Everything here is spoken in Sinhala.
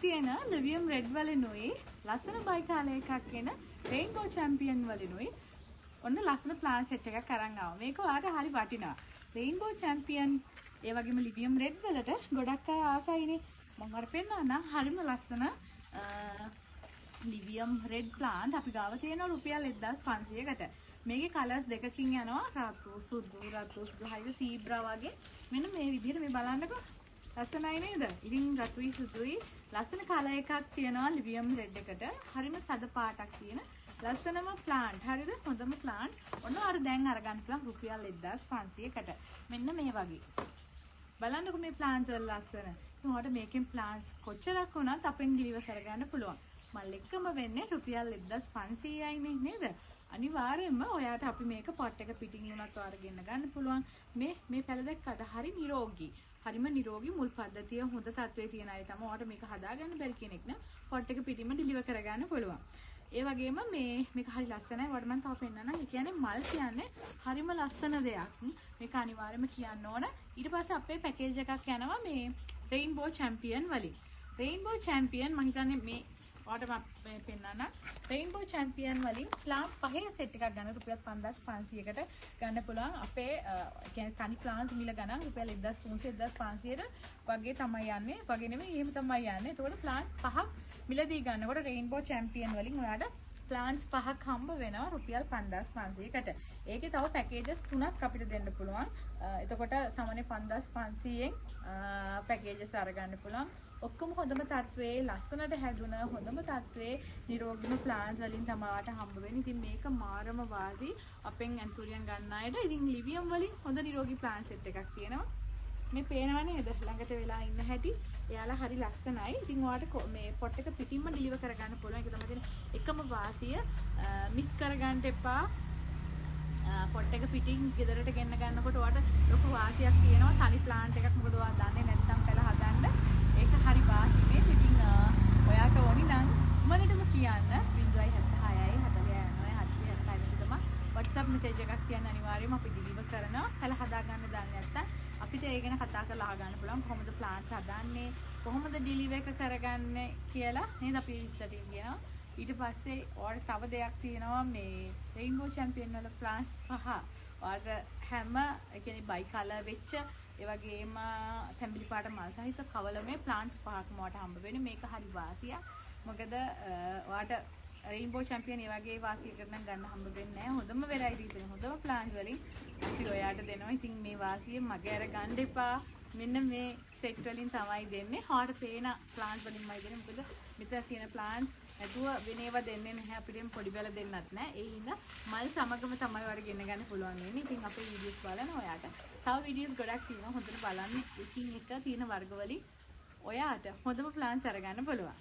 තියෙන ලිවියම් රෙඩ් වලිනුයි ලස්සන බයිකාල එකක් එන රේන්බෝ චැම්පියන් වලිනුයි ඔන්න ලස්සන ප්ලාන්ට් සෙට් එකක් අරන් ආවා. මේක ඔයාලට හරි වටිනවා. රේන්බෝ චැම්පියන් ඒ වගේම ලිවියම් රෙඩ් වලට ගොඩක් අය ආසයිනේ. මම අර පෙන්නන්නම් හරිම ලස්සන ලිවියම් රෙඩ් ප්ලාන්ට් අපි ගාව තියෙනවා රුපියල් 1500කට. මේකේ කලර්ස් දෙකකින් යනවා රතු සුදු හයිද සීබ්‍රා වගේ. මෙන්න මේ විදිහට මේ බලන්නකෝ. ලස්සනයි නේද? ඉතින් රතුයි සුදුයි ලස්සන කලර් එකක් තියෙනවා ලිවියම් රෙඩ් එකට. හරිම තද පාටක් තියෙන ලස්සනම ප්ලාන්ට්. හරිද? හොඳම ප්ලාන්ට්. ඔන්න අර දැන් අරගන්න පුළුවන් රුපියල් 1500කට. මෙන්න මේ වගේ. බලන්නකෝ මේ ප්ලාන්ට් වල ලස්සන. උන්ට මේකෙන් ප්ලාන්ට්ස් කොච්චරක් වුණත් අපෙන් ඩිලිවර් කරගන්න පුළුවන්. මල් එකම වෙන්නේ රුපියල් 1500යි නේද? අනිවාර්යයෙන්ම ඔයාට අපි මේක පොට් එක පිටින් උනත් ඔයාලා ගෙන්න ගන්න පුළුවන්. මේ පැල දැක්කද? හරි නිරෝගී. හරිම නිරෝගී මුල් පද්ධතිය හොඳ තත්ත්වයේ තියෙන අය තමයි ඔයාට මේක හදාගන්න බැරි කෙනෙක් නම් පොට් එක පිටින්ම ඩිලිවර් කරගන්න පුළුවන්. ඒ වගේම මේක හරි ලස්සනයි. වඩ මම තව පෙන්නන්නම්. ඒ කියන්නේ මල් කියන්නේ හරිම ලස්සන දෙයක්. මේක අනිවාර්යයෙන්ම කියන්න ඕන. ඊට පස්සේ අපේ පැකේජ් එකක් යනවා මේ රේන්බෝ චැම්පියන් වලින්. රේන්බෝ චැම්පියන් මම හිතන්නේ මේ ඔයාලට මම පෙන්නන්නම්. රේන්බෝ චැම්පියන් වලින් ප්ලාන්ට් පහේ සෙට් එකක් ගන්න රුපියල් 5500කට ගන්න පුළුවන්. අපේ කියන්නේ තනි ප්ලාන්ට්ස් මිල ගණන් රුපියල් 1300 1500ට වගේ තමයි යන්නේ. වගේ නෙමෙයි එහෙම තමයි යන්නේ. ඒතකොට ප්ලාන්ට් පහක් මිලදී ගන්නකොට රේන්බෝ චැම්පියන් වලින් ඔයාලට ප්ලාන්ට්ස් පහක් හම්බ වෙනවා රුපියල් 5500කට. ඒකේ තව පැකේජස් තුනක් අපිට දෙන්න පුළුවන්. එතකොට සාමාන්‍ය 5500න් පැකේජස් අරගන්න පුළුවන්. ඔක්කොම හොඳම තත්ත්වයේ ලස්සනට හැදුන හොඳම තත්ත්වයේ නිරෝගීම ප්ලාන්ට්ස් වලින් තමයි හම්බ වෙන්නේ. ඉතින් මේක මාරම වාසි අපෙන් ඇන්තුරියන් ගන්න අයට. ඉතින් ලිවියම් වලින් හොඳ නිරෝගී ප්ලාන්ට් සෙට් එකක් තියෙනවා. මේ පේනවා නේද? ළඟට වෙලා ඉන්න හැටි. එයාලා හරි ලස්සනයි. ඉතින් ඔයාලට මේ පොට් එක පිටින්ම ඩිලිවර් කරගන්න පුළුවන්. ඒක තමයි තියෙන එකම වාසිය. මිස් කරගන්න එපා. පොට් එක පිටින් ගෙදරට ගෙන්න ගන්නකොට ඔයාලට ලොකු වාසියක් තියෙනවා. තනි ප්ලාන්ට් එකක් මොකද ඔයා දන්නේ නැත්නම් පැල හදන්න. ඒක හරි වාසිනේ. ඉතින් ඔයාට ඕනි නම් මලටම කියන්න 076යි 49යි 776 තමයි WhatsApp message එකක් කියන්න අනිවාර්යයෙන්ම අපි ඩිලිවර් කරනවා. පැල හදා ගන්න දන්නේ නැත්නම් අපිට ඒ ගැන කතා කරලා අහගන්න පුළුවන්. කොහොමද ප්ලාන්ට්ස් හදන්නේ? කොහොමද ඩිලිවර් එක කරගන්නේ කියලා නේද අපි විස්තර කියනවා. ඊට පස්සේ ඔයාලට තව දෙයක් තියෙනවා මේ රේන්බෝ චැම්පියන් වල ප්ලාන්ට්ස් පහ. ඔයාලට හැම ඒ කියන්නේ බයි කලර් වෙච්ච ඒ වගේම තැඹිලි පාට මල් සහිත කවලමේ ප්ලාන්ට්ස් පහක්ම ඔයාලට හම්බ වෙන්නේ. මේක හරි වාසියක්. මොකද ඔයාලට රේන්බෝ චැම්පියන් ඒ වගේ වාසියකට නම් ගන්න හම්බ වෙන්නේ නැහැ. හොඳම වෙරයිටි තියෙන හොඳම ප්ලාන්ට් වලින් අපි ඔයාලට දෙනවා. ඉතින් මේ වාසිය මගේ අර ගන්න එපා. මෙන්න මේ සෙට් වලින් තමයි දෙන්නේ. හොට පේන ප්ලාන්ට් වලින්මයි දෙන්නේ. මොකද මෙතන තියෙන ප්ලාන්ට්ස් නැතුව වෙන ඒවා දෙන්නේ නැහැ. අපිට පොඩි බැල දෙන්නත් නැහැ. ඒ හින්දා මල් සමගම තමයි ඔයාලට ගෙන්න ගන්න පුළුවන් වෙන්නේ. ඉතින් අපේ වීඩියෝස් බලන ඔයාට තව වීඩියෝස් ගොඩක් තියෙනවා. හොඳට බලන්න. එකින් එක තියෙන වර්ග වලින් ඔයාට හොඳම ප්ලාන්ට්ස් අරගන්න පුළුවන්.